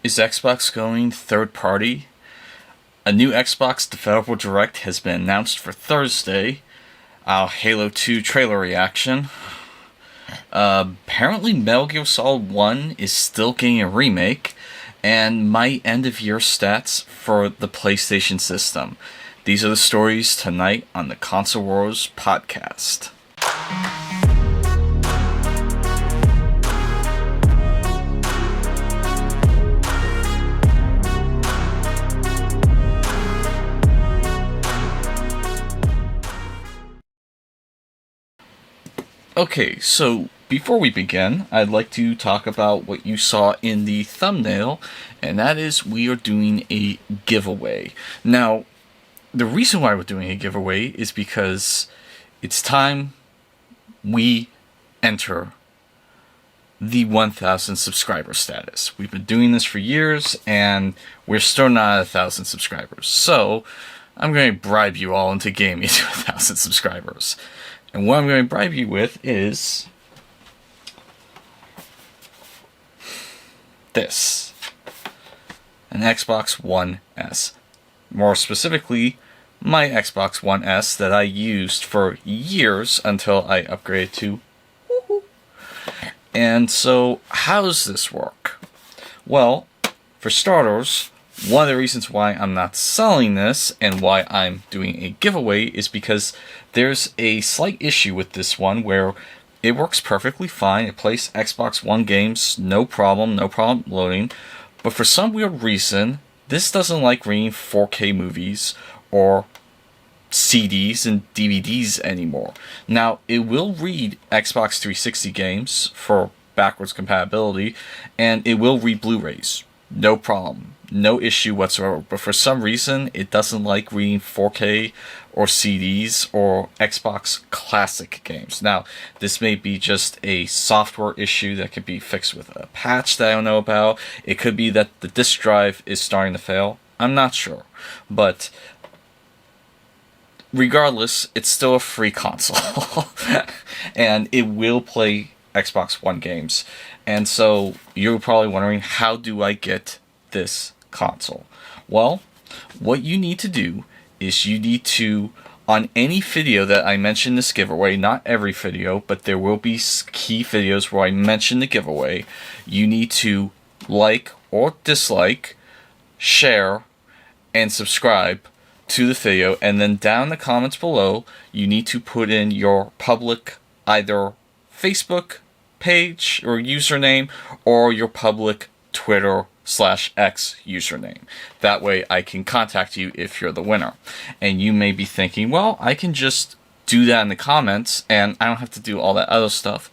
Is Xbox going third party? A new Xbox Developer Direct has been announced for Thursday. Halo 2 trailer reaction. Apparently Metal Gear Solid 1 is still getting a remake. And my end of year stats for the PlayStation system. These are the stories tonight on the Console Wars podcast. Okay, so before we begin, I'd like to talk about what you saw in the thumbnail, and that is we are doing a giveaway. Now, the reason why we're doing a giveaway is because it's time we enter the 1,000 subscriber status. We've been doing this for years, and we're still not at 1,000 subscribers. So, I'm going to bribe you all into getting me to 1,000 subscribers. And what I'm going to bribe you with is this. An Xbox One S. More specifically, my Xbox One S that I used for years until I upgraded to woohoo. And so, how does this work? Well, for starters, one of the reasons why I'm not selling this and why I'm doing a giveaway is because there's a slight issue with this one where it works perfectly fine. It plays Xbox One games, no problem loading. But for some weird reason, this doesn't like reading 4K movies or CDs and DVDs anymore. Now, it will read Xbox 360 games for backwards compatibility, and it will read Blu-rays. No problem. No issue whatsoever. But for some reason, it doesn't like reading 4K or CDs or Xbox Classic games. Now, this may be just a software issue that could be fixed with a patch that I don't know about. It could be that the disk drive is starting to fail. I'm not sure. But regardless, it's still a free console. And it will play Xbox One games. And so you're probably wondering, how do I get this console? Well, what you need to do is you need to, on any video that I mention this giveaway, not every video, but there will be key videos where I mention the giveaway, you need to like or dislike, share, and subscribe to the video, and then down in the comments below, you need to put in your public, either Facebook page or username, or your public Twitter/X username. That way I can contact you if you're the winner. And you may be thinking, well, I can just do that in the comments and I don't have to do all that other stuff.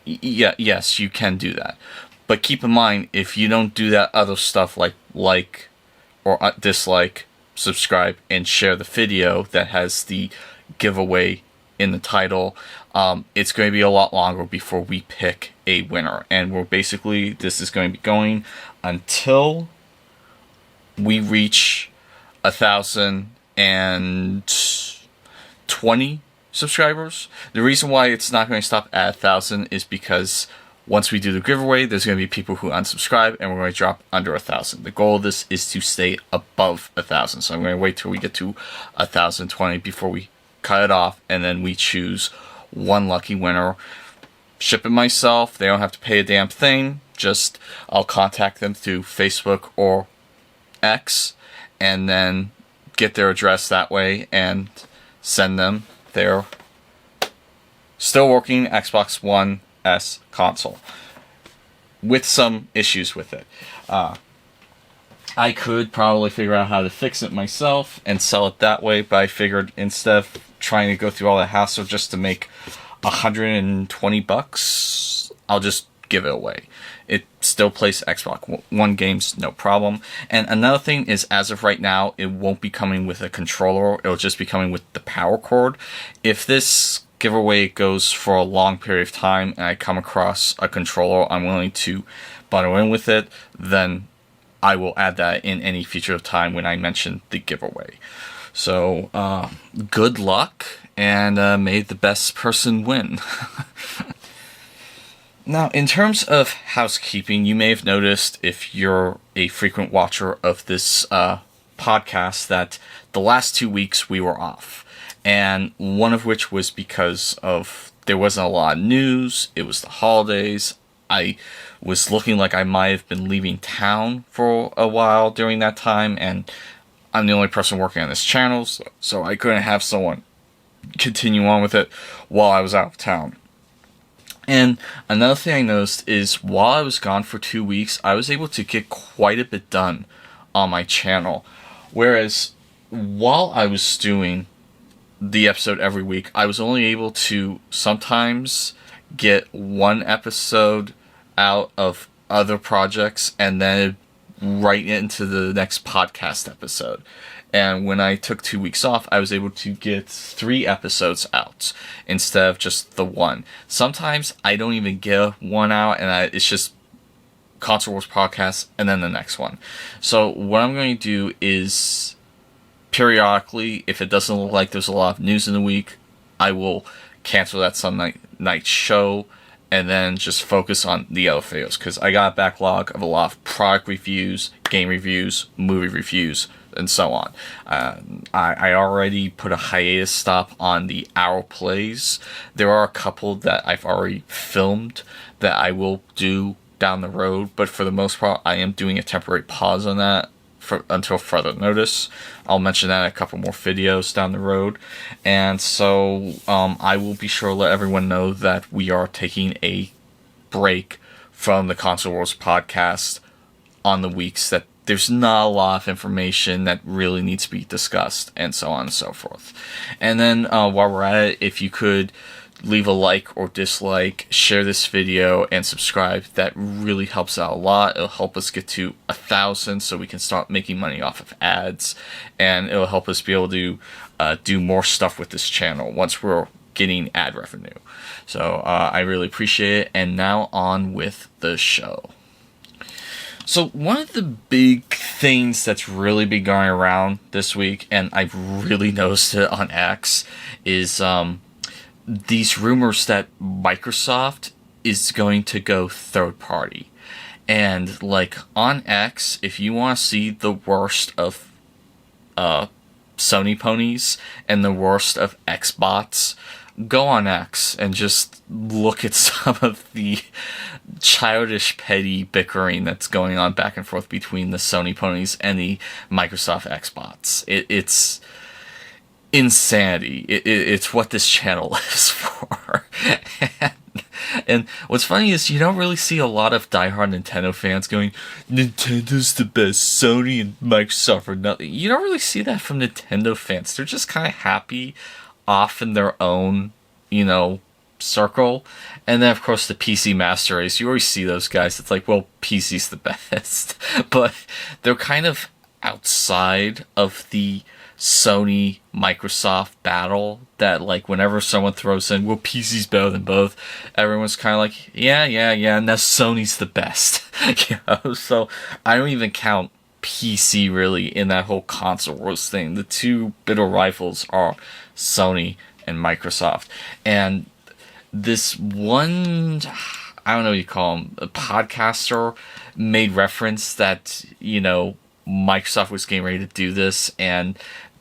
Yes, you can do that. But keep in mind, if you don't do that other stuff like or dislike, subscribe, and share the video that has the giveaway in the title, it's going to be a lot longer before we pick a winner. And this is going to be going until we reach 1,020 subscribers. The reason why it's not going to stop at 1,000 is because once we do the giveaway, there's going to be people who unsubscribe, and we're going to drop under 1,000. The goal of this is to stay above 1,000. So I'm going to wait till we get to 1,020 before we cut it off, and then we choose one lucky winner. Ship it myself. They don't have to pay a damn thing. Just I'll contact them through Facebook or X, and then get their address that way and send them their still working Xbox One S console with some issues with it. I could probably figure out how to fix it myself and sell it that way, but I figured instead of trying to go through all that hassle just to make $120, I'll just give it away. It still plays Xbox One games, no problem. And another thing is, as of right now, it won't be coming with a controller. It'll just be coming with the power cord. If this giveaway goes for a long period of time and I come across a controller I'm willing to bundle in with it, then I will add that in any future time when I mention the giveaway. So, good luck, and may the best person win. Now, in terms of housekeeping, you may have noticed, if you're a frequent watcher of this podcast, that the last 2 weeks we were off. And one of which was because of there wasn't a lot of news. It was the holidays. I was looking like I might have been leaving town for a while during that time, and I'm the only person working on this channel, so I couldn't have someone continue on with it while I was out of town. And another thing I noticed is, while I was gone for 2 weeks, I was able to get quite a bit done on my channel. Whereas, while I was doing the episode every week, I was only able to sometimes get one episode out of other projects and then right into the next podcast episode. And when I took 2 weeks off, I was able to get 3 episodes out instead of just the one. Sometimes I don't even get one out, and it's just Console Wars podcast and then the next one. So what I'm going to do is, periodically, if it doesn't look like there's a lot of news in the week, I will cancel that Sunday night show and then just focus on the other videos, because I got a backlog of a lot of product reviews, game reviews, movie reviews, and so on. I already put a hiatus stop on the Hour Plays. There are a couple that I've already filmed that I will do down the road, but for the most part, I am doing a temporary pause on that until further notice. I'll mention that in a couple more videos down the road. And so I will be sure to let everyone know that we are taking a break from the Console Wars podcast on the weeks that there's not a lot of information that really needs to be discussed, and so on and so forth. And then while we're at it, if you could leave a like or dislike, share this video, and subscribe. That really helps out a lot. It'll help us get to 1,000 so we can start making money off of ads, and it'll help us be able to do more stuff with this channel once we're getting ad revenue. So I really appreciate it, and now on with the show. So one of the big things that's really been going around this week, and I've really noticed it on X, is these rumors that Microsoft is going to go third party. And like on X, if you want to see the worst of Sony ponies and the worst of Xbots, go on X and just look at some of the childish, petty bickering that's going on back and forth between the Sony ponies and the Microsoft Xbots. It's insanity. It's what this channel lives for. And what's funny is you don't really see a lot of diehard Nintendo fans going, Nintendo's the best, Sony and Microsoft are nothing. You don't really see that from Nintendo fans. They're just kind of happy off in their own, circle. And then, of course, the PC Master Race, you always see those guys. It's like, well, PC's the best. But they're kind of outside of the Sony Microsoft battle, that like whenever someone throws in, well, PC's better than both, everyone's kind of like, yeah, now Sony's the best. So I don't even count PC really in that whole console wars thing. The two bitter rivals are Sony and Microsoft. And this one, I don't know what you call him, a podcaster made reference that, Microsoft was getting ready to do this, and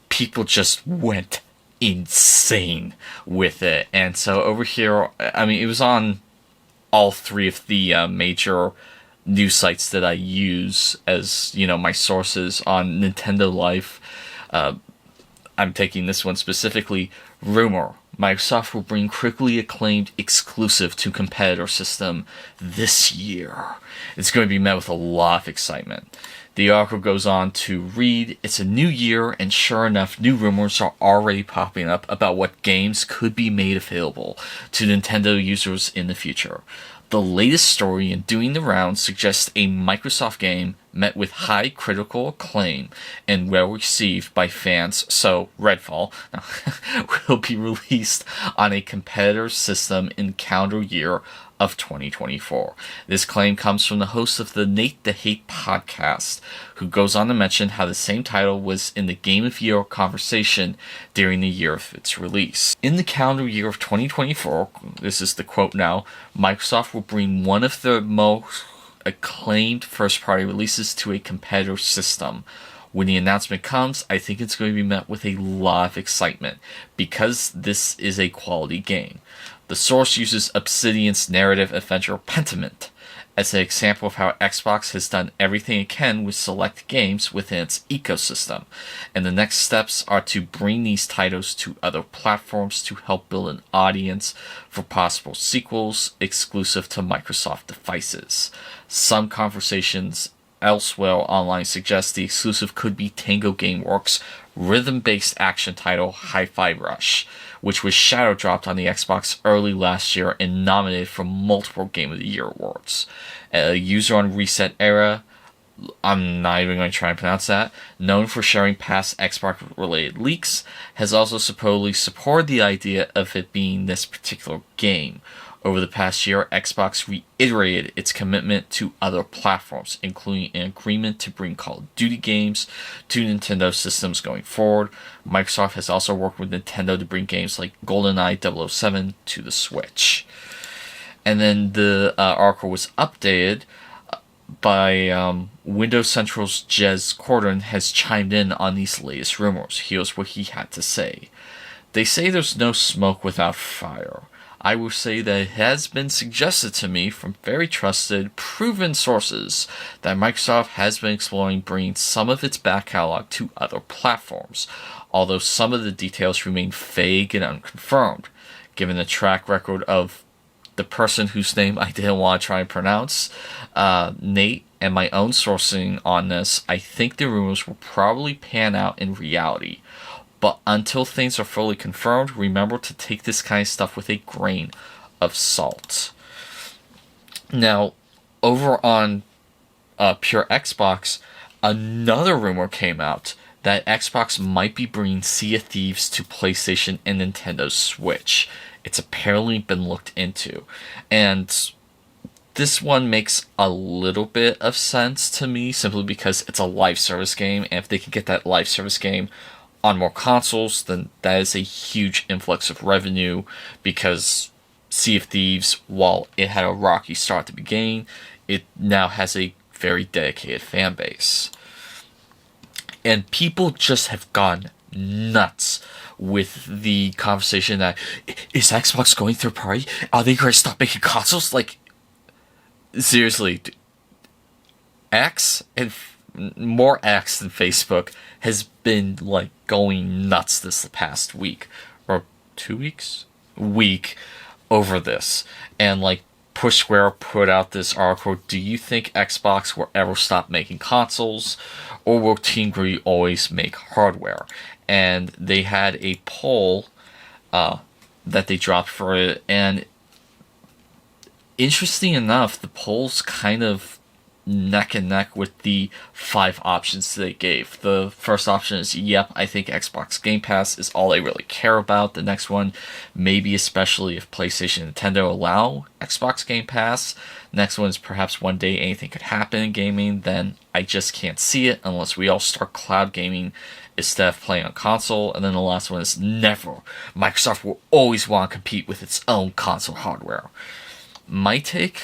people just went insane with it. And so over here, I mean, it was on all 3 of the major news sites that I use as, my sources on Nintendo Life. I'm taking this one specifically. Rumor: Microsoft will bring critically acclaimed exclusive to competitor system this year. It's going to be met with a lot of excitement. The article goes on to read, it's a new year, and sure enough, new rumors are already popping up about what games could be made available to Nintendo users in the future. The latest story in doing the rounds suggests a Microsoft game met with high critical acclaim and well received by fans, so Redfall will be released on a competitor system in calendar year of 2024. This claim comes from the host of the Nate the Hate podcast, who goes on to mention how the same title was in the Game of Year conversation during the year of its release. In the calendar year of 2024, this is the quote now, Microsoft will bring one of the most acclaimed first-party releases to a competitor system. When the announcement comes, I think it's going to be met with a lot of excitement, because this is a quality game. The source uses Obsidian's narrative adventure Pentiment as an example of how Xbox has done everything it can with select games within its ecosystem, and the next steps are to bring these titles to other platforms to help build an audience for possible sequels exclusive to Microsoft devices. Some conversations elsewhere online suggest the exclusive could be Tango Gameworks' rhythm-based action title Hi-Fi Rush, which was shadow dropped on the Xbox early last year and nominated for multiple Game of the Year awards. A user on Reset Era, I'm not even going to try and pronounce that, known for sharing past Xbox-related leaks, has also supposedly supported the idea of it being this particular game. Over the past year, Xbox reiterated its commitment to other platforms, including an agreement to bring Call of Duty games to Nintendo systems going forward. Microsoft has also worked with Nintendo to bring games like GoldenEye 007 to the Switch. And then the article was updated by Windows Central's Jez Corden has chimed in on these latest rumors. Here's what he had to say. They say there's no smoke without fire. I will say that it has been suggested to me from very trusted, proven sources that Microsoft has been exploring bringing some of its back catalog to other platforms, although some of the details remain vague and unconfirmed. Given the track record of the person whose name I didn't want to try and pronounce, Nate, and my own sourcing on this, I think the rumors will probably pan out in reality. But until things are fully confirmed, remember to take this kind of stuff with a grain of salt. Now, over on Pure Xbox, another rumor came out that Xbox might be bringing Sea of Thieves to PlayStation and Nintendo Switch. It's apparently been looked into. And this one makes a little bit of sense to me, simply because it's a live service game, and if they can get that live service game on more consoles, then that is a huge influx of revenue, because Sea of Thieves, while it had a rocky start at the beginning, it now has a very dedicated fan base. And people just have gone nuts with the conversation that, is Xbox going third party? Are they going to stop making consoles? Like, seriously, X, and more X than Facebook, has been like going nuts this past week or 2 weeks over this. And like Push Square put out this article, do you think Xbox will ever stop making consoles, or will Team Gree always make hardware? And they had a poll that they dropped for it, and interesting enough, the poll's kind of neck and neck with the 5 options they gave. The first option is, yep, I think Xbox Game Pass is all I really care about. The next one, maybe especially if PlayStation and Nintendo allow Xbox Game Pass. Next one is, perhaps one day anything could happen in gaming, then I just can't see it unless we all start cloud gaming instead of playing on console. And then the last one is, never. Microsoft will always want to compete with its own console hardware. My take,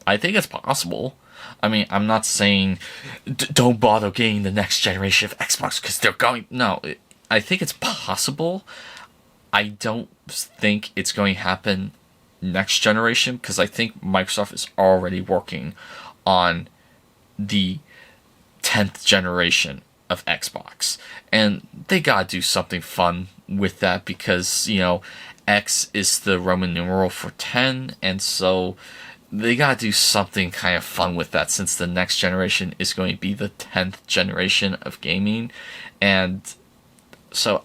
I think it's possible. I mean, I'm not saying don't bother getting the next generation of Xbox because they're going. No, I think it's possible. I don't think it's going to happen next generation, because I think Microsoft is already working on the 10th generation of Xbox. And they gotta do something fun with that, because, you know, X is the Roman numeral for 10, and so they gotta do something kind of fun with that, since the next generation is going to be the 10th generation of gaming. And so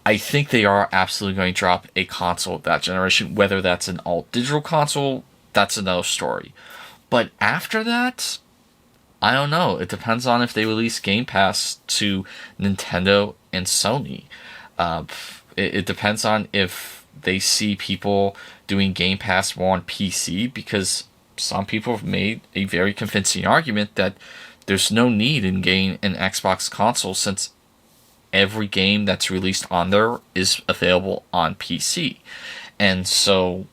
I think they are absolutely going to drop a console that generation. Whether that's an all-digital console, that's another story. But after that, I don't know. It depends on if they release Game Pass to Nintendo and Sony. It depends on if they see people doing Game Pass more on PC because some people have made a very convincing argument that there's no need in getting an Xbox console since every game that's released on there is available on PC. And so,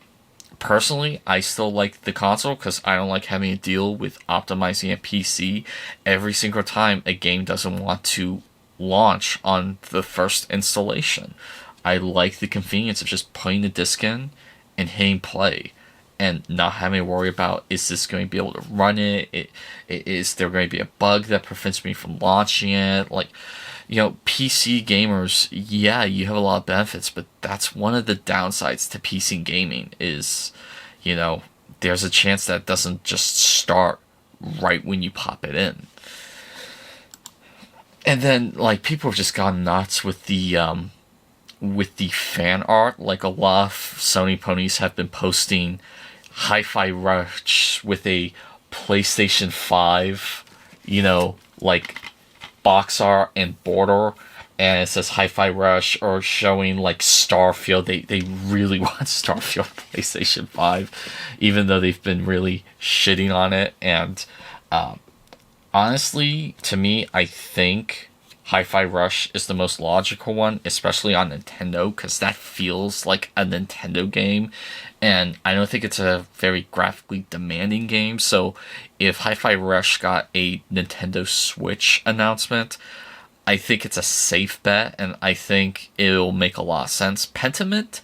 personally, I still like the console because I don't like having to deal with optimizing a PC every single time a game doesn't want to launch on the first installation. I like the convenience of just putting the disc in and hitting play and not having to worry about, is this going to be able to run it? Is there going to be a bug that prevents me from launching it? Like, PC gamers, yeah, you have a lot of benefits, but that's one of the downsides to PC gaming is, there's a chance that it doesn't just start right when you pop it in. And then, like, people have just gone nuts with the fan art. Like, a lot of Sony ponies have been posting Hi-Fi Rush with a PlayStation 5, like, box art and border, and it says Hi-Fi Rush, or showing like Starfield. They really want Starfield PlayStation 5, even though they've been really shitting on it. And honestly, to me, I think Hi-Fi Rush is the most logical one, especially on Nintendo, because that feels like a Nintendo game, and I don't think it's a very graphically demanding game. So if Hi-Fi Rush got a Nintendo Switch announcement, I think it's a safe bet, and I think it'll make a lot of sense. Pentiment,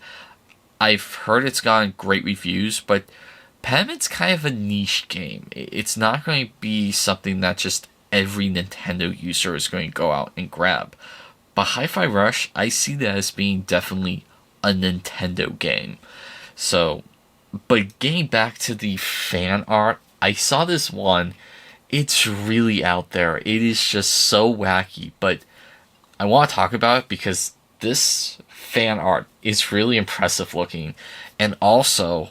I've heard it's gotten great reviews, but Pentiment's kind of a niche game. It's not going to be something that just every Nintendo user is going to go out and grab. But Hi-Fi Rush, I see that as being definitely a Nintendo game. So, but getting back to the fan art, I saw this one. It's really out there. It is just so wacky, but I want to talk about it because this fan art is really impressive looking, and also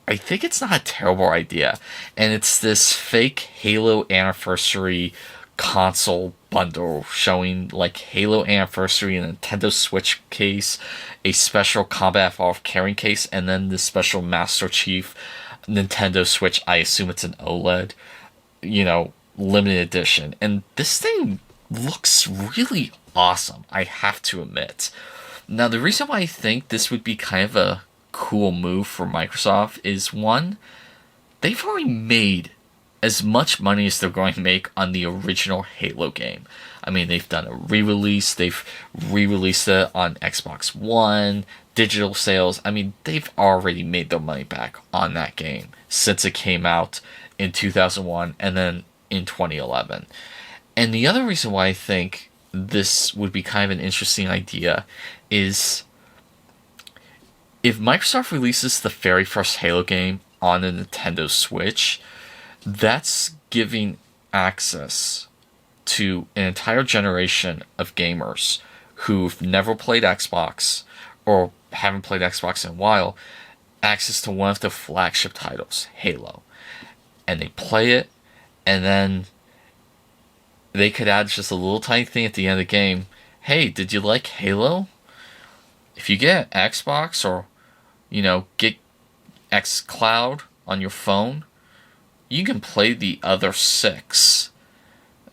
I think it's not a terrible idea. And it's this fake Halo Anniversary console bundle showing like Halo Anniversary, a Nintendo Switch case, a special Combat Evolved carrying case, and then this special Master Chief Nintendo Switch. I assume it's an OLED, limited edition. And this thing looks really awesome, I have to admit. Now, the reason why I think this would be kind of a cool move for Microsoft is, one, they've already made as much money as they're going to make on the original Halo game. I mean, they've done a re-release, they've re-released it on Xbox One, digital sales. I mean, they've already made their money back on that game since it came out in 2001 and then in 2011. And the other reason why I think this would be kind of an interesting idea is, if Microsoft releases the very first Halo game on the Nintendo Switch, that's giving access to an entire generation of gamers who've never played Xbox or haven't played Xbox in a while, access to one of the flagship titles, Halo. And they play it, and then they could add just a little tiny thing at the end of the game. Hey, did you like Halo? If you get an Xbox, or get xCloud on your phone, you can play the other 6.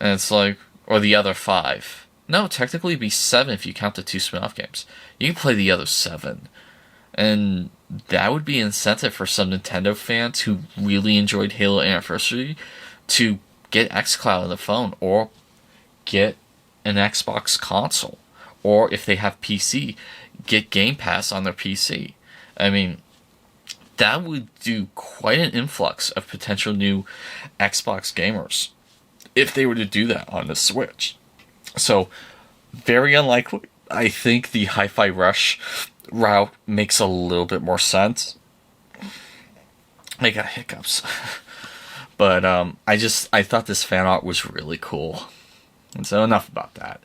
And it's like, or the other 5. No, technically it'd be 7 if you count the 2 spin-off games. You can play the other 7. And that would be an incentive for some Nintendo fans who really enjoyed Halo Anniversary to get xCloud on the phone, or get an Xbox console. Or if they have PC, get Game Pass on their PC. I mean, that would do quite an influx of potential new Xbox gamers if they were to do that on the Switch. So, very unlikely. I think the Hi-Fi Rush route makes a little bit more sense. I got hiccups. But I thought this fan art was really cool. And so enough about that.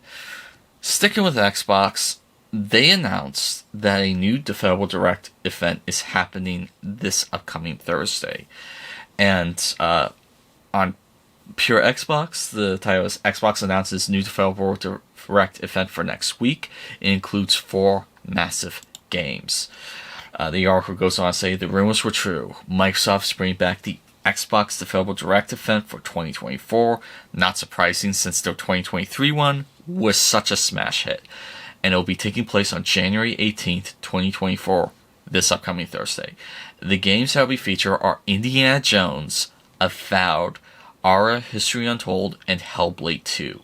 Sticking with Xbox, they announced that a new Developer Direct event is happening this upcoming Thursday. And on Pure Xbox, the title is Xbox announces new Developer Direct event for next week. It includes 4 massive games. The article goes on to say the rumors were true. Microsoft's bringing back the Xbox Developer Direct event for 2024. Not surprising since their 2023 one was such a smash hit. And it will be taking place on January 18th, 2024, this upcoming Thursday. The games that will be featured are Indiana Jones, Avowed, Ara History Untold, and Hellblade 2.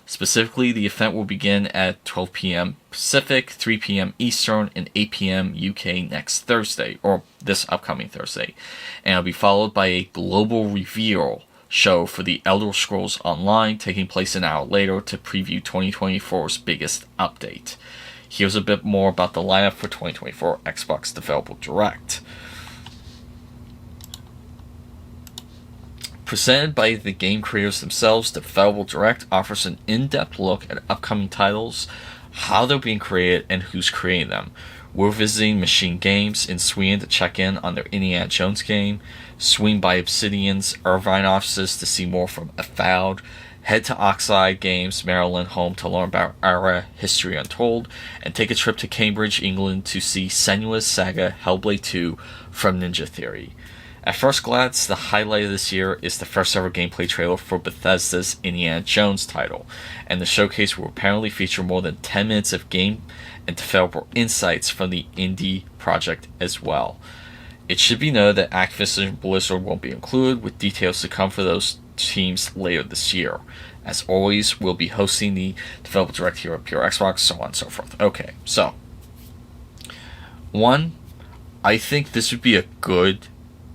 Specifically, the event will begin at 12 p.m. Pacific, 3 p.m. Eastern, and 8 p.m. UK next Thursday, or this upcoming Thursday. And it'll be followed by a global reveal show for the Elder Scrolls Online, taking place an hour later to preview 2024's biggest update. Here's a bit more about the lineup for 2024 Xbox Developer Direct. Presented by the game creators themselves, the Developer Direct offers an in-depth look at upcoming titles, how they're being created, and who's creating them. We're visiting Machine Games in Sweden to check in on their Indiana Jones game, swing by Obsidian's Irvine offices to see more from Avowed, head to Oxide Games, Maryland home to learn about Ara History Untold, and take a trip to Cambridge, England to see Senua's Saga Hellblade 2 from Ninja Theory. At first glance, the highlight of this year is the first ever gameplay trailer for Bethesda's Indiana Jones title, and the showcase will apparently feature more than 10 minutes of game and developer insights from the indie project as well. It should be noted that Activision and Blizzard won't be included, with details to come for those teams later this year. As always, we'll be hosting the Developer Direct here at Pure Xbox, so on and so forth. Okay, so, one, I think this would be a good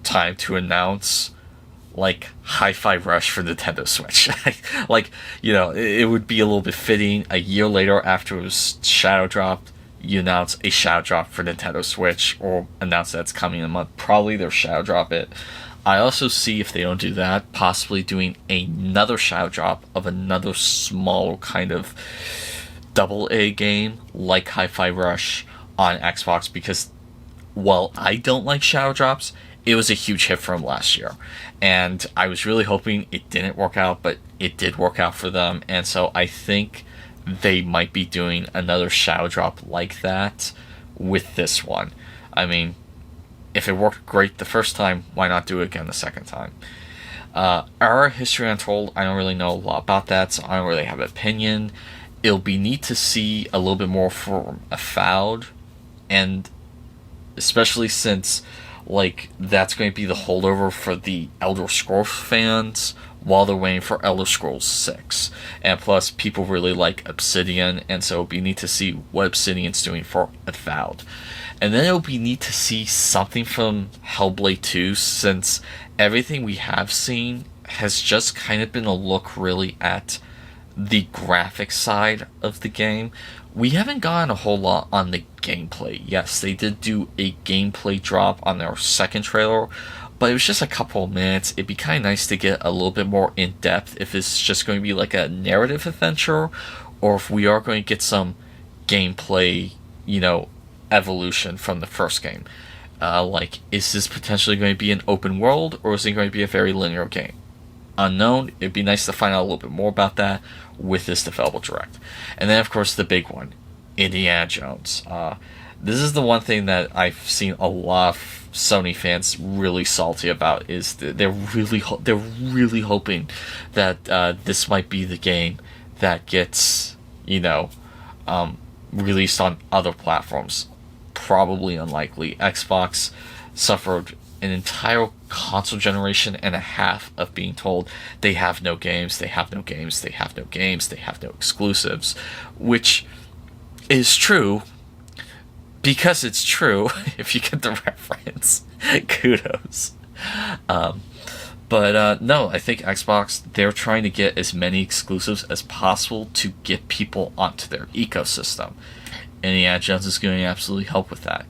time to announce like Hi-Fi Rush for Nintendo Switch. Like, you know, it would be a little bit fitting a year later after it was shadow dropped, you announce a shadow drop for Nintendo Switch, or announce that it's coming in a month. Probably they'll shadow drop it. I also see, if they don't do that, possibly doing another shadow drop of another small kind of double A game like Hi-Fi Rush on Xbox, because while I don't like shadow drops, it was a huge hit for them last year. And I was really hoping it didn't work out, but it did work out for them. And so I think they might be doing another shadow drop like that with this one. I mean, if it worked great the first time, why not do it again the second time? Our History Untold, I don't really know a lot about that, so I don't really have an opinion. It'll be neat to see a little bit more from Avowed, and especially since like that's going to be the holdover for the Elder Scrolls fans while they're waiting for Elder Scrolls 6. And plus, people really like Obsidian, and so it'll be neat to see what Obsidian's doing for Avowed. And then it'll be neat to see something from Hellblade 2, since everything we have seen has just kind of been a look really at the graphic side of the game. We haven't gotten a whole lot on the gameplay. Yes, they did do a gameplay drop on their second trailer, but it was just a couple of minutes. It'd be kind of nice to get a little bit more in depth if it's just going to be like a narrative adventure, or if we are going to get some gameplay, you know, evolution from the first game. Like, is this potentially going to be an open world, or is it going to be a very linear game? Unknown. It'd be nice to find out a little bit more about that with this Developer Direct. And then, of course, the big one, Indiana Jones. This is the one thing that I've seen a lot of Sony fans really salty about, is they're really hoping that this might be the game that gets, you know, released on other platforms. Probably unlikely. Xbox suffered an entire console generation and a half of being told they have no games, they have no games, they have no games, they have no exclusives, which is true, because it's true. If you get the reference, kudos. But no, I think Xbox, they're trying to get as many exclusives as possible to get people onto their ecosystem. Indiana Jones is going to absolutely help with that.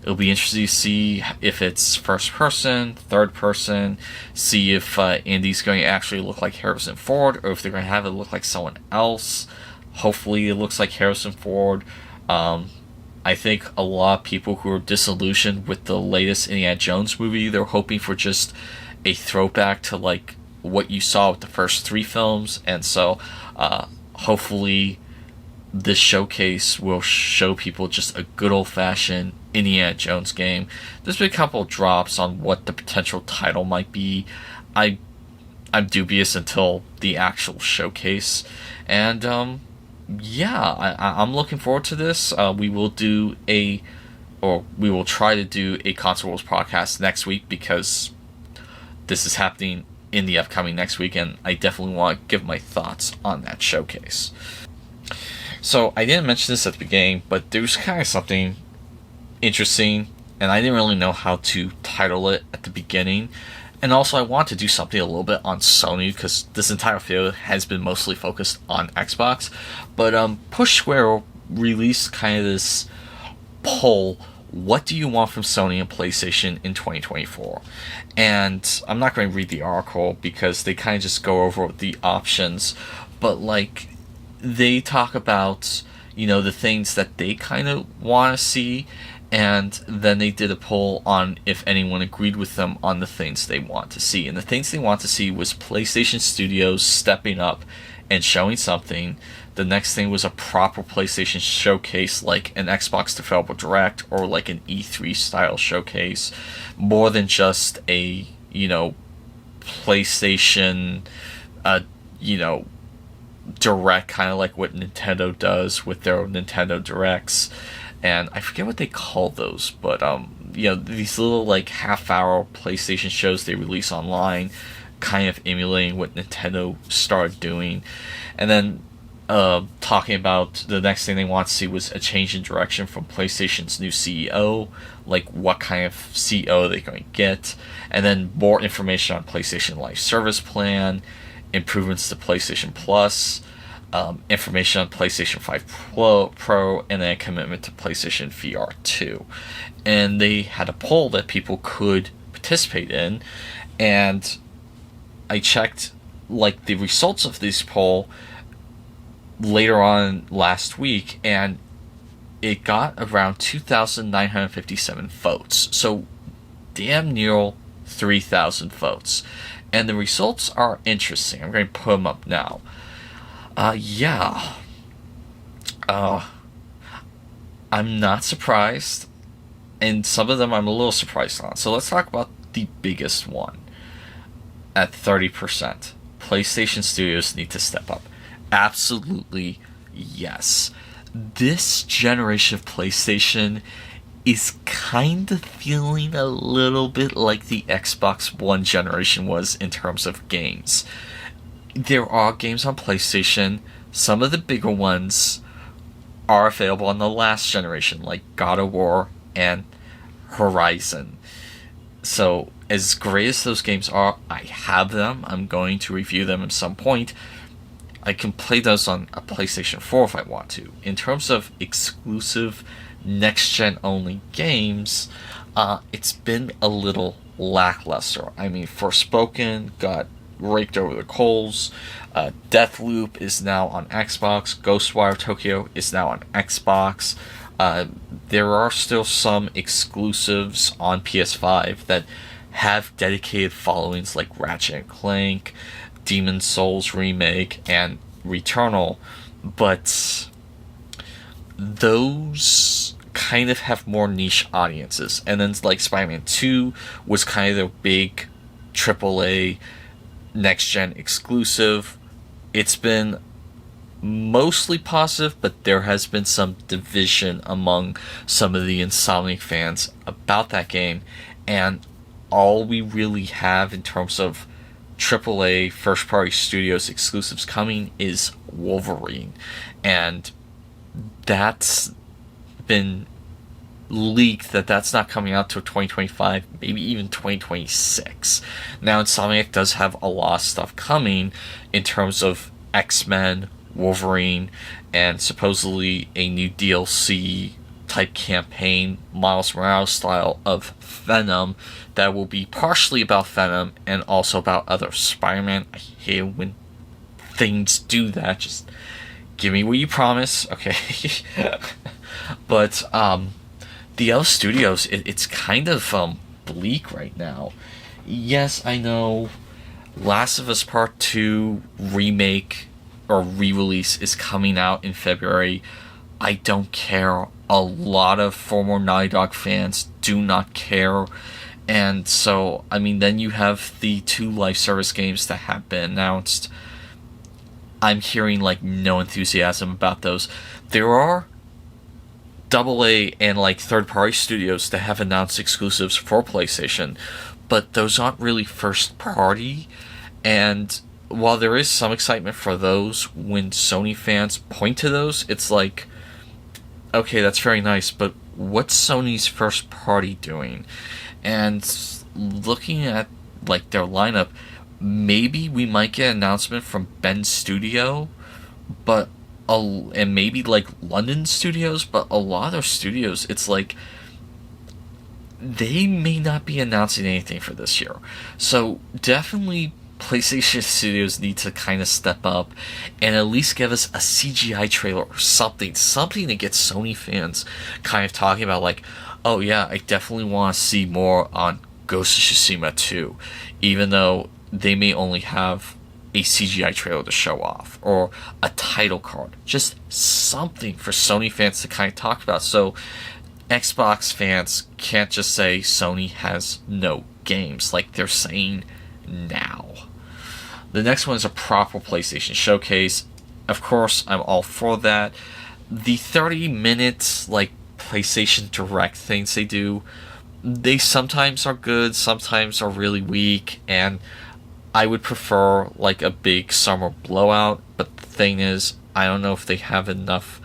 It'll be interesting to see if it's first person, third person, see if Indy's going to actually look like Harrison Ford, or if they're going to have it look like someone else. Hopefully it looks like Harrison Ford. I think a lot of people who are disillusioned with the latest Indiana Jones movie, they're hoping for just a throwback to like what you saw with the first three films, and so hopefully this showcase will show people just a good old-fashioned Indiana Jones game. There's been a couple of drops on what the potential title might be. I'm dubious until the actual showcase. And, yeah, I'm looking forward to this. We will try to do a Console Wars podcast next week, because this is happening in the upcoming next week, and I definitely want to give my thoughts on that showcase. So, I didn't mention this at the beginning, but there was kind of something interesting, and I didn't really know how to title it at the beginning. And also, I want to do something a little bit on Sony, because this entire video has been mostly focused on Xbox. But Push Square released kind of this poll: what do you want from Sony and PlayStation in 2024? And I'm not going to read the article because they kind of just go over the options, but like, they talk about, the things that they kind of want to see, and then they did a poll on if anyone agreed with them on the things they want to see. And the things they want to see was PlayStation Studios stepping up and showing something. The next thing was a proper PlayStation showcase, like an Xbox Developer Direct or like an E3 style showcase, more than just a, PlayStation, Direct, kind of like what Nintendo does with their Nintendo Directs. And I forget what they call those, but these little like half-hour PlayStation shows they release online, kind of emulating what Nintendo started doing. And then talking about the next thing they want to see was a change in direction from PlayStation's new CEO, like what kind of CEO they're going to get, and then more information on PlayStation Live Service Plan, improvements to PlayStation Plus, information on PlayStation 5 Pro, and then a commitment to PlayStation VR 2. And they had a poll that people could participate in, and I checked like the results of this poll later on last week, and it got around 2,957 votes. So damn near 3,000 votes. And the results are interesting. I'm going to put them up now. I'm not surprised, and some of them I'm a little surprised on. So let's talk about the biggest one. At 30%, PlayStation Studios need to step up. Absolutely, yes. This generation of PlayStation is kind of feeling a little bit like the Xbox One generation was in terms of games. There are games on PlayStation. Some of the bigger ones are available on the last generation, like God of War and Horizon. So, as great as those games are, I have them. I'm going to review them at some point. I can play those on a PlayStation 4 if I want to. In terms of exclusive next-gen only games, it's been a little lackluster. I mean, Forspoken got raked over the coals. Deathloop is now on Xbox. Ghostwire Tokyo is now on Xbox. There are still some exclusives on PS5 that have dedicated followings, like Ratchet & Clank, Demon's Souls Remake, and Returnal, but those kind of have more niche audiences. And then like Spider-Man 2 was kind of the big AAA next-gen exclusive. It's been mostly positive, but there has been some division among some of the Insomniac fans about that game, and all we really have in terms of AAA first-party studios exclusives coming is Wolverine, and that's been leaked that's not coming out till 2025, maybe even 2026. Now, Insomniac does have a lot of stuff coming in terms of X-Men, Wolverine, and supposedly a new DLC type campaign, Miles Morales style, of Venom that will be partially about Venom and also about other Spider-Man. I hate when things do that. Just give me what you promise, okay? But the other studios, it's kind of bleak right now. Yes, I know Last of Us Part 2 remake or re-release is coming out in February, I don't care. A lot of former Naughty Dog fans do not care. And so, I mean, then you have the 2 live service games that have been announced. I'm hearing like no enthusiasm about those. There are AA and like third-party studios that have announced exclusives for PlayStation, but those aren't really first-party. And while there is some excitement for those, when Sony fans point to those, it's like, okay, that's very nice, but what's Sony's first-party doing? And looking at like their lineup, maybe we might get an announcement from Bend Studio, but and maybe like London studios, but a lot of studios, it's like they may not be announcing anything for this year. So definitely PlayStation Studios need to kind of step up and at least give us a CGI trailer or something to get Sony fans kind of talking about like, oh yeah, I definitely want to see more on Ghost of Tsushima 2, even though they may only have a CGI trailer to show off or a title card, just something for Sony fans to kind of talk about. So Xbox fans can't just say Sony has no games like they're saying now. The next one is a proper PlayStation showcase. Of course, I'm all for that. The 30 minutes like PlayStation Direct things they do, they sometimes are good, sometimes are really weak, and I would prefer like a big summer blowout, but the thing is, I don't know if they have enough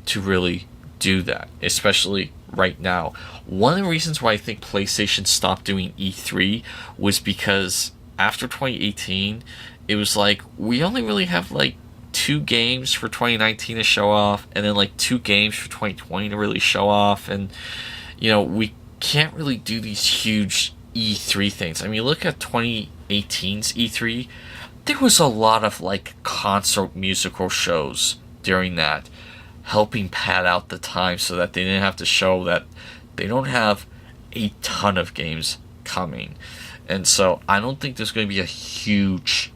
to really do that, especially right now. One of the reasons why I think PlayStation stopped doing E3 was because after 2018, it was like, we only really have like 2 games for 2019 to show off, and then like 2 games for 2020 to really show off, and you know, we can't really do these huge E3 things. I mean, look at 2018's E3. There was a lot of like concert musical shows during that, helping pad out the time so that they didn't have to show that they don't have a ton of games coming. And so I don't think there's going to be a huge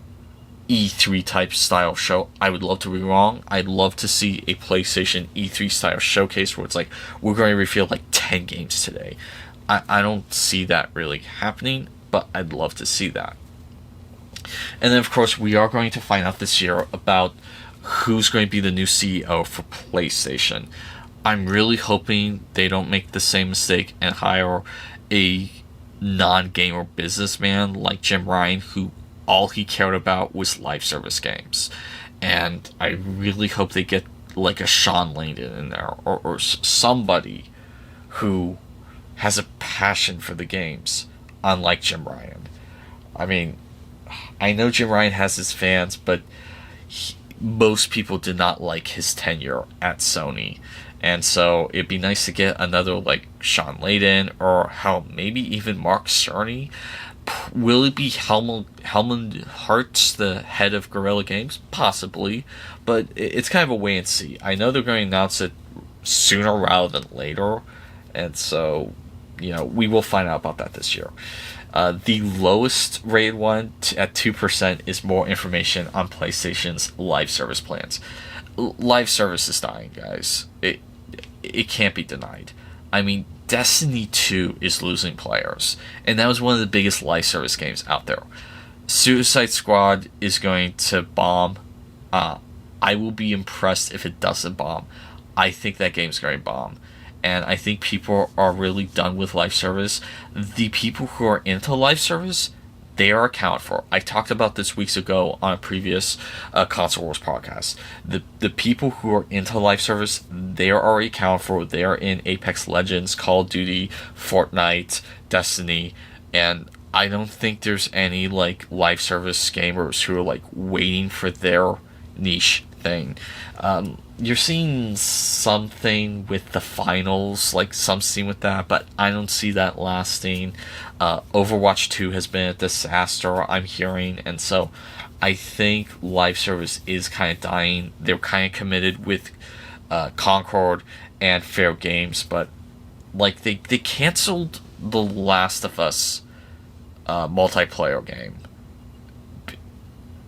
E3 type style show. I would love to be wrong. I'd love to see a PlayStation E3 style showcase where it's like, we're going to reveal like 10 games today. I don't see that really happening, but I'd love to see that. And then of course we are going to find out this year about who's going to be the new CEO for PlayStation. I'm really hoping they don't make the same mistake and hire a non-gamer businessman like Jim Ryan, who all he cared about was live service games. And I really hope they get like a Sean Layden in there, or somebody who has a passion for the games, unlike Jim Ryan. I mean, I know Jim Ryan has his fans, but most people did not like his tenure at Sony. And so it'd be nice to get another like Sean Layden, or hell, maybe even Mark Cerny. Will it be Helmut Hertz, the head of Guerrilla Games? Possibly, but it's kind of a wait and see. I know they're going to announce it sooner rather than later, and so, you know, we will find out about that this year. The lowest rated one at 2% is more information on PlayStation's live service plans. Live service is dying, guys. It can't be denied. I mean, Destiny 2 is losing players, and that was one of the biggest live service games out there. Suicide Squad is going to bomb. I will be impressed if it doesn't bomb. I think that game's going to bomb. And I think people are really done with live service. The people who are into live service, they are accounted for. I talked about this weeks ago on a previous Console Wars podcast. The people who are into live service, they are already accounted for. They are in Apex Legends, Call of Duty, Fortnite, Destiny, and I don't think there's any like live service gamers who are like waiting for their niche thing. You're seeing something with the finals, like some scene with that, but I don't see that lasting. Overwatch 2 has been a disaster, I'm hearing, and so I think live service is kind of dying. They're kind of committed with Concord and Fair Games, but like they canceled The Last of Us multiplayer game.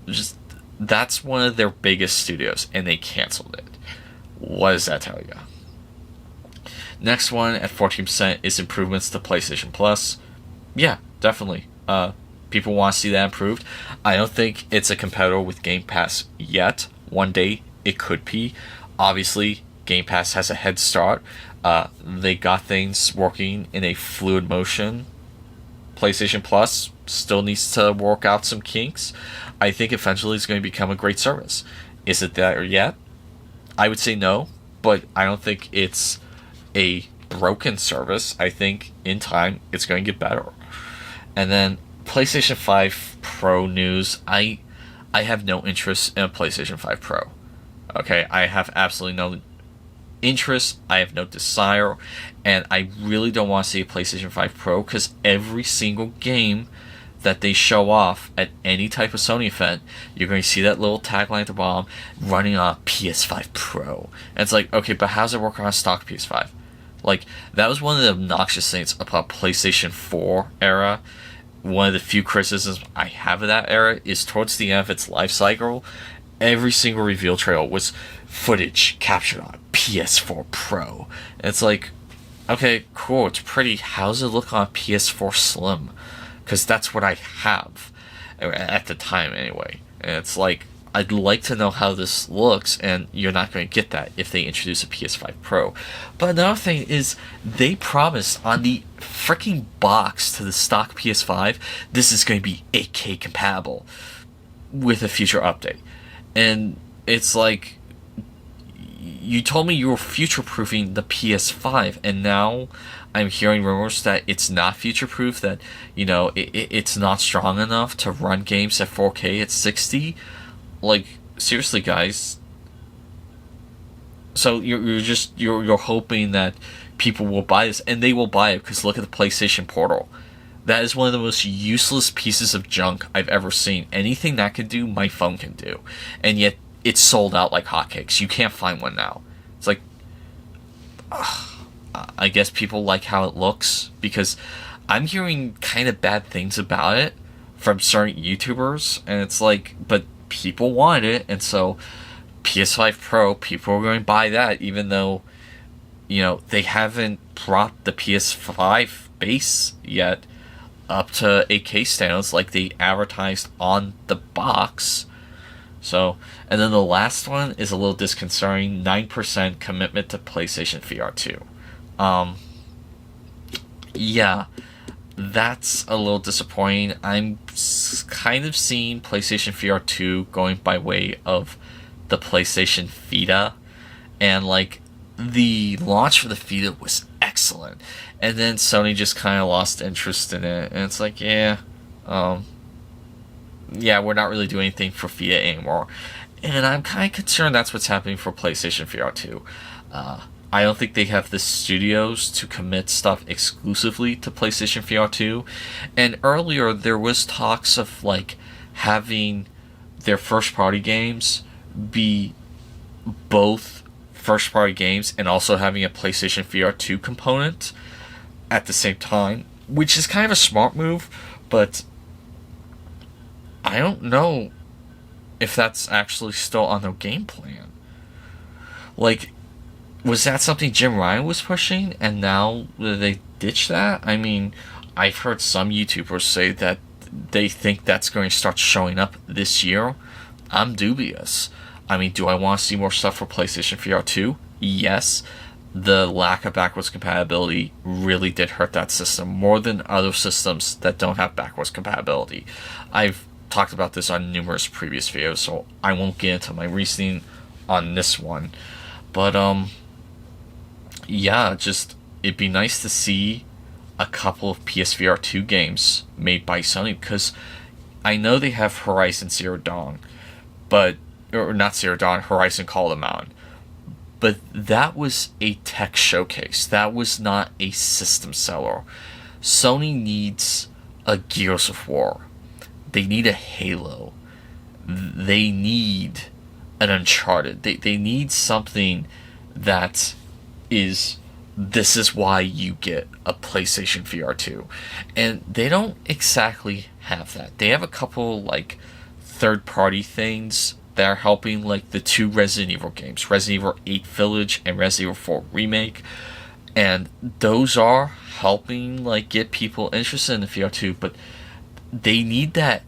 Just That's one of their biggest studios, and they canceled it. What does that tell you? Next one at 14% is improvements to PlayStation Plus. Yeah, definitely. People want to see that improved. I don't think it's a competitor with Game Pass yet. One day it could be. Obviously, Game Pass has a head start. They got things working in a fluid motion. PlayStation Plus still needs to work out some kinks. I think eventually it's going to become a great service. Is it there yet? I would say no, but I don't think it's a broken service. I think in time it's going to get better. And then PlayStation 5 Pro news. I have no interest in a PlayStation 5 Pro. Okay, I have absolutely no interest. I have no desire, and I really don't want to see a PlayStation 5 Pro because every single game that they show off at any type of Sony event, you're going to see that little tagline at the bottom running on PS5 Pro. And it's like, okay, but how's it work on a stock PS5? Like, that was one of the obnoxious things about PlayStation 4 era. One of the few criticisms I have of that era is towards the end of its life cycle, every single reveal trail was footage captured on PS4 Pro. And it's like, okay, cool, it's pretty. How does it look on PS4 Slim? Because that's what I have at the time anyway. And it's like, I'd like to know how this looks, and you're not going to get that if they introduce a PS5 Pro. But another thing is, they promised on the freaking box to the stock PS5, this is going to be 8K compatible with a future update. And it's like, you told me you were future-proofing the PS5, and now I'm hearing rumors that it's not future-proof, that, you know, it's not strong enough to run games at 4K at 60. Like, seriously, guys. So you're hoping that people will buy this, and they will buy it because look at the PlayStation Portal. That is one of the most useless pieces of junk I've ever seen. Anything that can do, my phone can do, and yet it's sold out like hotcakes. You can't find one now. It's like, I guess people like how it looks because I'm hearing kind of bad things about it from certain YouTubers, and it's like, but people wanted it, and so PS5 Pro, people are going to buy that, even though, you know, they haven't brought the PS5 base yet up to 8K standards like they advertised on the box. So, and then the last one is a little disconcerting, 9% commitment to PlayStation VR 2. Yeah, that's a little disappointing. I'm kind of seeing PlayStation VR 2 going by way of the PlayStation Vita, and like the launch for the Vita was excellent, and then Sony just kind of lost interest in it, and it's like, yeah, we're not really doing anything for Vita anymore, and I'm kind of concerned that's what's happening for PlayStation VR 2. I don't think they have the studios to commit stuff exclusively to PlayStation VR 2. And earlier there was talks of like having their first party games be both first party games and also having a PlayStation VR 2 component at the same time, which is kind of a smart move, but I don't know if that's actually still on their game plan. Like, was that something Jim Ryan was pushing, and now they ditched that? I mean, I've heard some YouTubers say that they think that's going to start showing up this year. I'm dubious. I mean, do I want to see more stuff for PlayStation VR 2? Yes. The lack of backwards compatibility really did hurt that system more than other systems that don't have backwards compatibility. I've talked about this on numerous previous videos, so I won't get into my reasoning on this one. But, yeah, just, it'd be nice to see a couple of PSVR 2 games made by Sony, because I know they have Horizon Zero Dawn, but, or not Zero Dawn, Horizon Call of the Mountain, but that was a tech showcase. That was not a system seller. Sony needs a Gears of War. They need a Halo. They need an Uncharted. They need something that is, this is why you get a PlayStation VR 2. And they don't exactly have that. They have a couple, like, third-party things that are helping, like the two Resident Evil games, Resident Evil 8 Village and Resident Evil 4 Remake, and those are helping like get people interested in the VR2, but they need that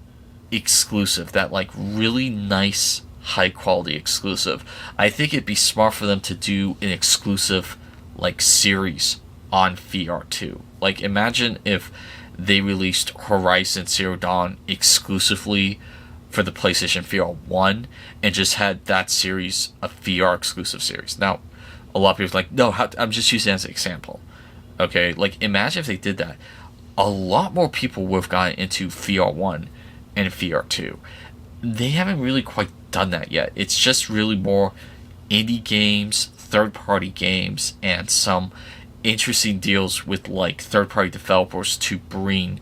exclusive, that like really nice high quality exclusive. I think it'd be smart for them to do an exclusive like series on VR2. Like imagine if they released Horizon Zero Dawn exclusively for the PlayStation VR 1 and just had that series a VR exclusive series. Now, a lot of people are like, no, I'm just using it as an example. Okay, like imagine if they did that. A lot more people would have gotten into VR 1 and VR 2. They haven't really quite done that yet. It's just really more indie games, third-party games, and some interesting deals with like third-party developers to bring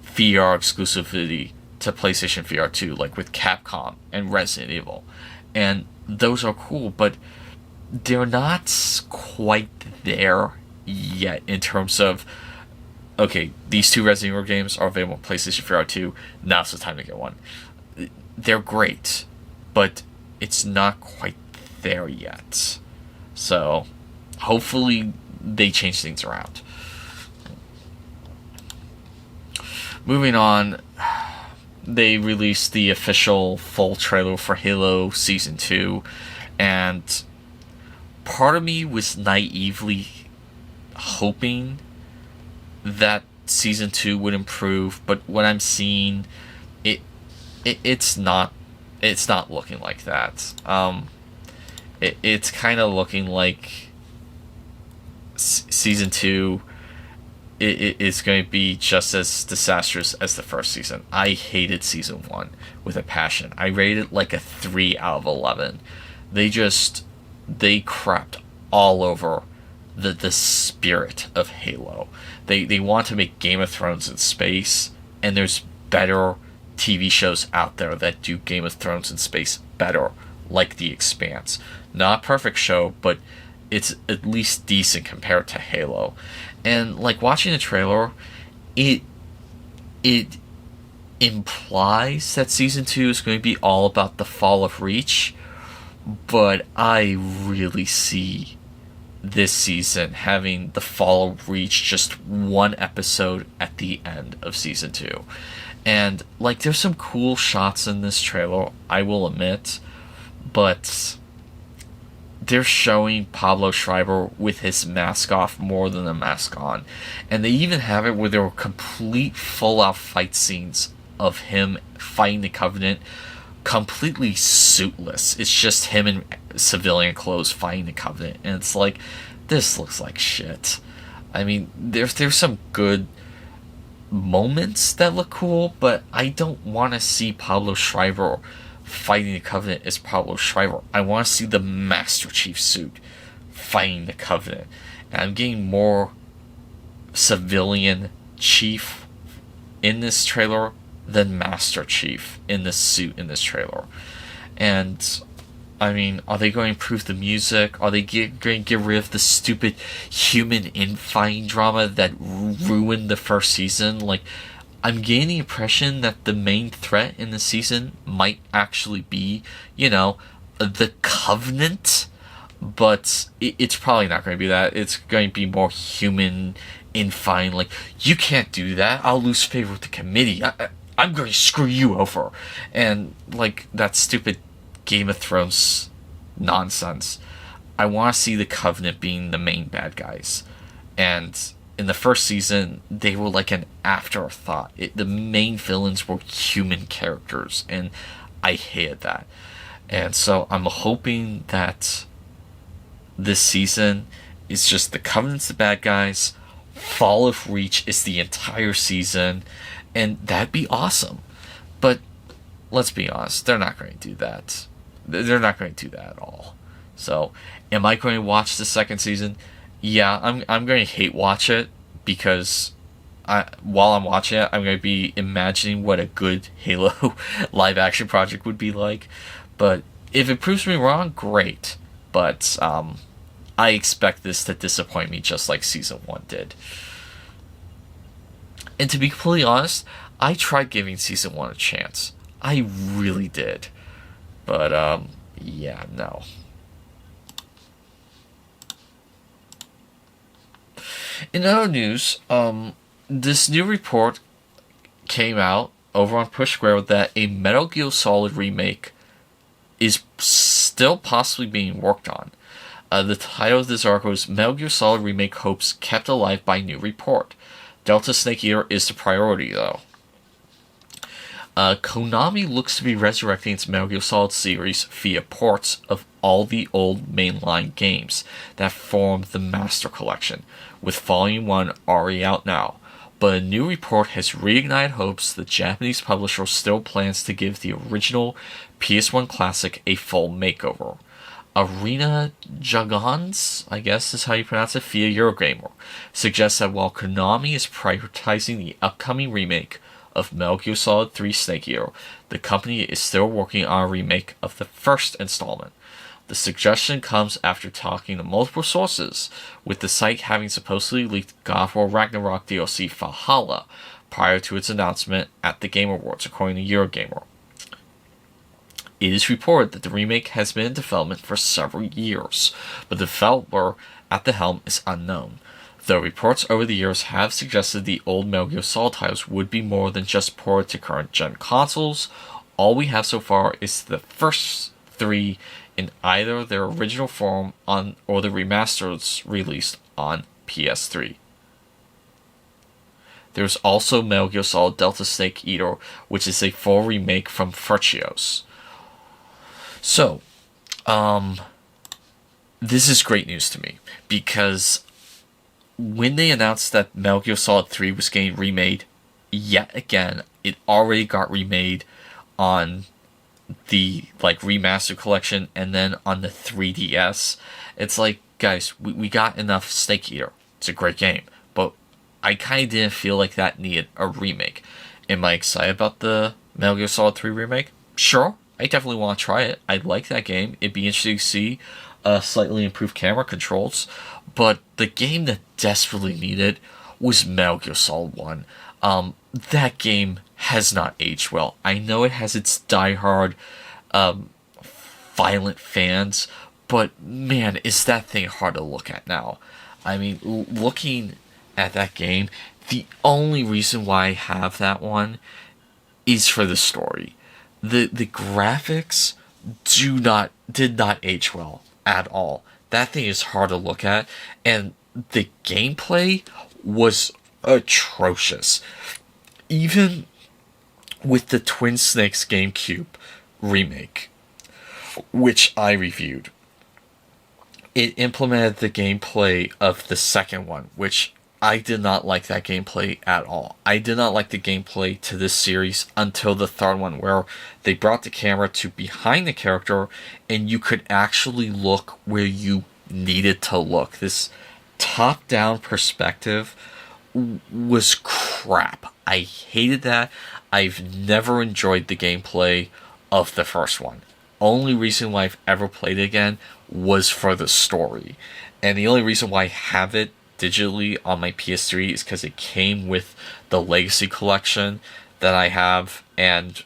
VR exclusivity to PlayStation VR 2, like with Capcom and Resident Evil. And those are cool, but they're not quite there yet in terms of, okay, these two Resident Evil games are available on PlayStation VR 2, now's the time to get one. They're great, but it's not quite there yet. So, hopefully they change things around. Moving on, they released the official full trailer for Halo Season 2, and part of me was naively hoping that Season 2 would improve, but what I'm seeing, it's not looking like that. It's kind of looking like Season 2 it's going to be just as disastrous as the first season. I hated Season 1 with a passion. I rated it like a 3 out of 11. They crapped all over the spirit of Halo. They want to make Game of Thrones in space, and there's better TV shows out there that do Game of Thrones in space better, like The Expanse. Not a perfect show, but it's at least decent compared to Halo. And like watching the trailer, it implies that Season 2 is going to be all about the fall of Reach, but I really see this season having the fall of Reach just one episode at the end of Season 2. And like there's some cool shots in this trailer, I will admit, but they're showing Pablo Schreiber with his mask off more than the mask on. And they even have it where there were complete full-out fight scenes of him fighting the Covenant completely suitless. It's just him in civilian clothes fighting the Covenant. And it's like, this looks like shit. I mean, there's some good moments that look cool, but I don't want to see Pablo Schreiber fighting the Covenant as Pablo Schreiber. I want to see the Master Chief suit fighting the Covenant. And I'm getting more civilian Chief in this trailer than Master Chief in this suit in this trailer. And I mean, are they going to improve the music? Are they going to get rid of the stupid human infighting drama that ruined the first season? Like, I'm getting the impression that the main threat in the season might actually be, the Covenant, but it's probably not going to be that. It's going to be more human infighting, like, you can't do that, I'll lose favor with the committee, I'm going to screw you over, and, like, that stupid Game of Thrones nonsense. I want to see the Covenant being the main bad guys, and in the first season, they were like an afterthought. The main villains were human characters, and I hated that. And so I'm hoping that this season is just the Covenant's the bad guys, Fall of Reach is the entire season, and that'd be awesome. But let's be honest, they're not going to do that. They're not going to do that at all. So, am I going to watch the second season? Yeah, I'm going to hate watch it, because while I'm watching it, I'm going to be imagining what a good Halo live action project would be like. But if it proves me wrong, great. But I expect this to disappoint me just like Season 1 did. And to be completely honest, I tried giving Season 1 a chance. I really did. But, yeah, no. In other news, this new report came out over on Push Square that a Metal Gear Solid remake is still possibly being worked on. The title of this article is Metal Gear Solid Remake Hopes Kept Alive by New Report. Delta Snake Eater is the priority, though. Konami looks to be resurrecting its Metal Gear Solid series via ports of all the old mainline games that formed the Master Collection, with Volume 1 already out now. But a new report has reignited hopes the Japanese publisher still plans to give the original PS1 classic a full makeover. Arena Jagons, I guess is how you pronounce it, via Eurogamer, suggests that while Konami is prioritizing the upcoming remake of Metal Gear Solid 3 Snake Eater, the company is still working on a remake of the first installment. The suggestion comes after talking to multiple sources, with the site having supposedly leaked God of War Ragnarok DLC Valhalla prior to its announcement at the Game Awards, according to Eurogamer. It is reported that the remake has been in development for several years, but the developer at the helm is unknown. Though reports over the years have suggested the old Metal Gear Solid titles would be more than just ported to current-gen consoles, all we have so far is the first three in either their original form on or the remasters released on PS3. There's also Metal Gear Solid Delta Snake Eater, which is a full remake from Furchios. So, this is great news to me, because when they announced that Metal Gear Solid 3 was getting remade, yet again, it already got remade on the remaster collection and then on the 3DS. It's like, guys, we got enough Snake Eater. It's a great game, but I kind of didn't feel like that needed a remake. Am I excited about the Metal Gear Solid 3 remake? Sure, I definitely want to try it. I like that game. It'd be interesting to see slightly improved camera controls, but the game that desperately needed was Metal Gear Solid 1. That game has not aged well. I know it has its diehard, violent fans, but man, is that thing hard to look at now. I mean, looking at that game, the only reason why I have that one is for the story. The graphics did not age well at all. That thing is hard to look at, and the gameplay was atrocious. Even with the Twin Snakes GameCube remake, which I reviewed, it implemented the gameplay of the second one, which I did not like that gameplay at all. I did not like the gameplay to this series until the third one, where they brought the camera to behind the character and you could actually look where you needed to look. This top-down perspective was crap. I hated that. I've never enjoyed the gameplay of the first one. Only reason why I've ever played it again was for the story. And the only reason why I have it digitally on my PS3 is because it came with the Legacy Collection that I have, and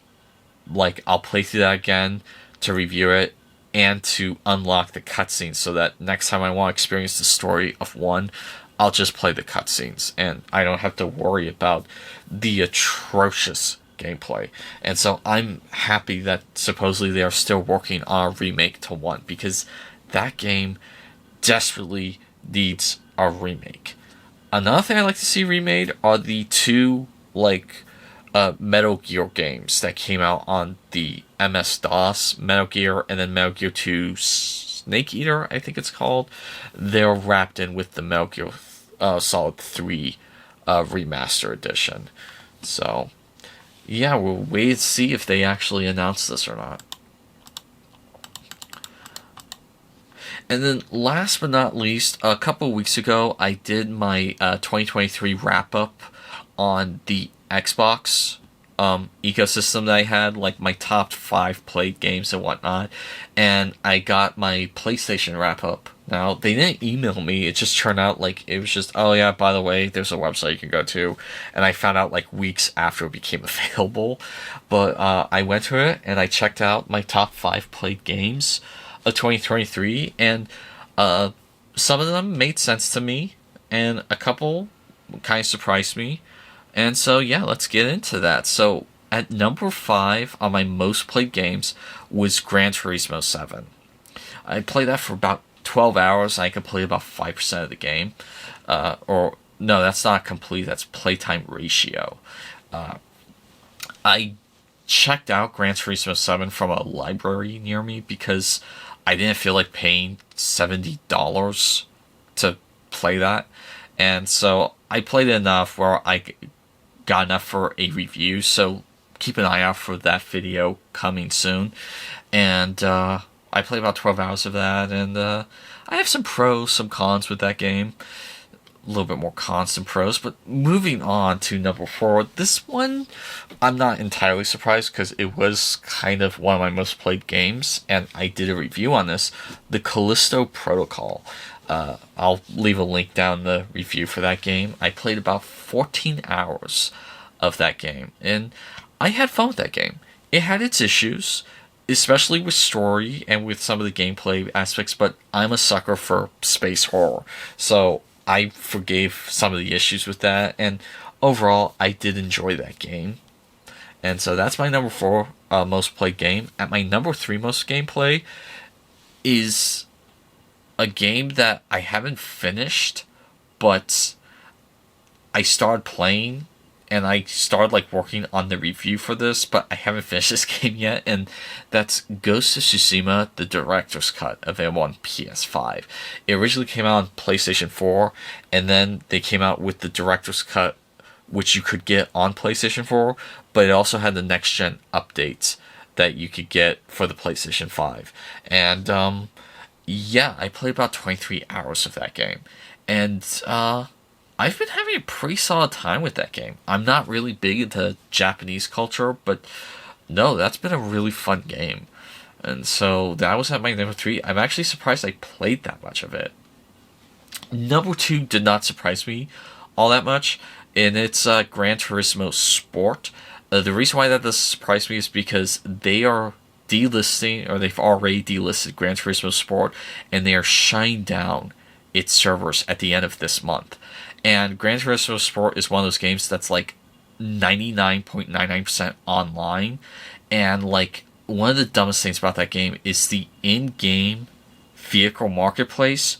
I'll play through that again to review it and to unlock the cutscenes, so that next time I want to experience the story of one, I'll just play the cutscenes and I don't have to worry about the atrocious gameplay. And so I'm happy that supposedly they are still working on a remake to one, because that game desperately needs a remake. Another thing I'd like to see remade are the two Metal Gear games that came out on the MS-DOS, Metal Gear, and then Metal Gear 2 Snake Eater, I think it's called. They're wrapped in with the Metal Gear Solid 3 Remaster Edition. So, yeah, we'll wait and see if they actually announce this or not. And then last but not least, a couple of weeks ago, I did my 2023 wrap-up on the Xbox ecosystem that I had, my top 5 played games and whatnot. And I got my PlayStation wrap-up Now, they didn't email me. It just turned out like it was just, oh yeah, by the way, there's a website you can go to. And I found out like weeks after it became available. But I went to it and I checked out my top 5 played games of 2023. And some of them made sense to me. And a couple kind of surprised me. And so, yeah, let's get into that. So, at number 5 on my most played games was Gran Turismo 7. I played that for about 12 hours. I completed about 5% of the game. Or, no, that's not complete. That's playtime ratio. I checked out Gran Turismo 7 from a library near me because I didn't feel like paying $70 to play that. And so I played it enough where I got enough for a review. So keep an eye out for that video coming soon. And I played about 12 hours of that, and I have some pros, some cons with that game. A little bit more cons than pros, but moving on to number 4. This one, I'm not entirely surprised because it was kind of one of my most played games, and I did a review on this, the Callisto Protocol. I'll leave a link down the review for that game. I played about 14 hours of that game, and I had fun with that game. It had its issues, especially with story and with some of the gameplay aspects, but I'm a sucker for space horror, so I forgave some of the issues with that, and overall, I did enjoy that game. And so that's my number 4 most played game. At my number 3 most gameplay is a game that I haven't finished, but I started playing, and I started like working on the review for this, but I haven't finished this game yet, and that's Ghost of Tsushima, the Director's Cut, available on PS5. It originally came out on PlayStation 4, and then they came out with the Director's Cut, which you could get on PlayStation 4, but it also had the next-gen updates that you could get for the PlayStation 5. And, yeah, I played about 23 hours of that game, and, I've been having a pretty solid time with that game. I'm not really big into Japanese culture, but no, that's been a really fun game. And so that was at my number 3. I'm actually surprised I played that much of it. Number 2 did not surprise me all that much, and it's Gran Turismo Sport. The reason why that doesn't surprise me is because they are delisting, or they've already delisted Gran Turismo Sport, and they are shutting down its servers at the end of this month. And Gran Turismo Sport is one of those games that's like 99.99% online. And like one of the dumbest things about that game is the in-game vehicle marketplace.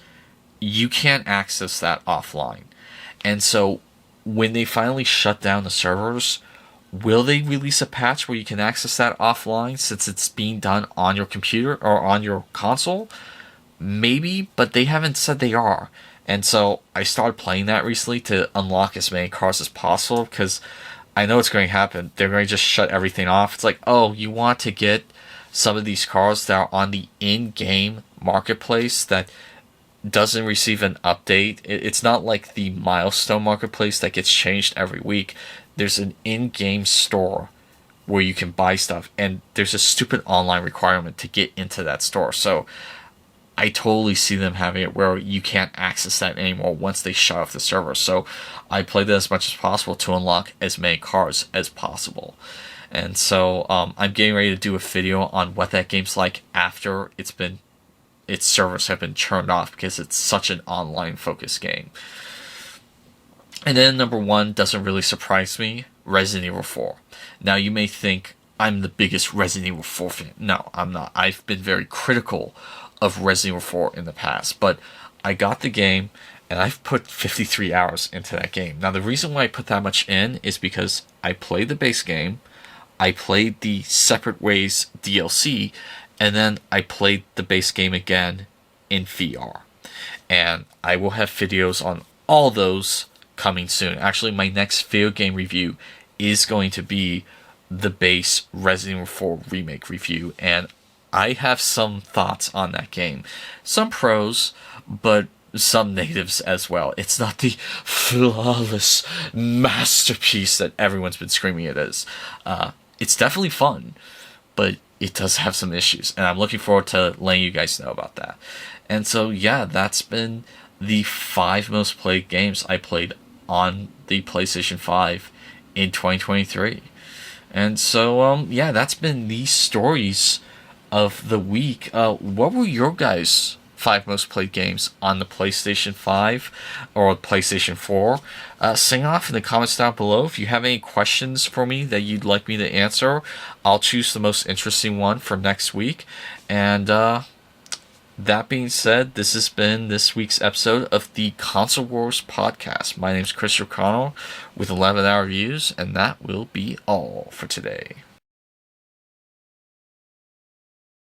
You can't access that offline. And so when they finally shut down the servers, will they release a patch where you can access that offline since it's being done on your computer or on your console? Maybe, but they haven't said they are. And so I started playing that recently to unlock as many cars as possible because I know it's going to happen. They're going to just shut everything off. It's like, oh, you want to get some of these cars that are on the in-game marketplace that doesn't receive an update. It's not like the Milestone marketplace that gets changed every week. There's an in-game store where you can buy stuff, and there's a stupid online requirement to get into that store. So I totally see them having it where you can't access that anymore once they shut off the server. So I played that as much as possible to unlock as many cars as possible. And so I'm getting ready to do a video on what that game's like after its servers have been turned off because it's such an online focused game. And then number 1 doesn't really surprise me, Resident Evil 4. Now you may think I'm the biggest Resident Evil 4 fan. No, I'm not. I've been very critical of Resident Evil 4 in the past, but I got the game and I've put 53 hours into that game. Now the reason why I put that much in is because I played the base game, I played the Separate Ways DLC, and then I played the base game again in VR. And I will have videos on all those coming soon. Actually, my next video game review is going to be the base Resident Evil 4 remake review, and I have some thoughts on that game. Some pros, but some negatives as well. It's not the flawless masterpiece that everyone's been screaming it is. It's definitely fun, but it does have some issues, and I'm looking forward to letting you guys know about that. And so, yeah, that's been the 5 most played games I played on the PlayStation 5 in 2023. And so, yeah, that's been the stories of the week. What were your guys' 5 most played games on the PlayStation 5 or PlayStation 4? Sing off in the comments down below. If you have any questions for me that you'd like me to answer, I'll choose the most interesting one for next week. And that being said, this has been this week's episode of the Console Wars podcast. My name's Chris O'Connell with 11 Hour Reviews, and that will be all for today.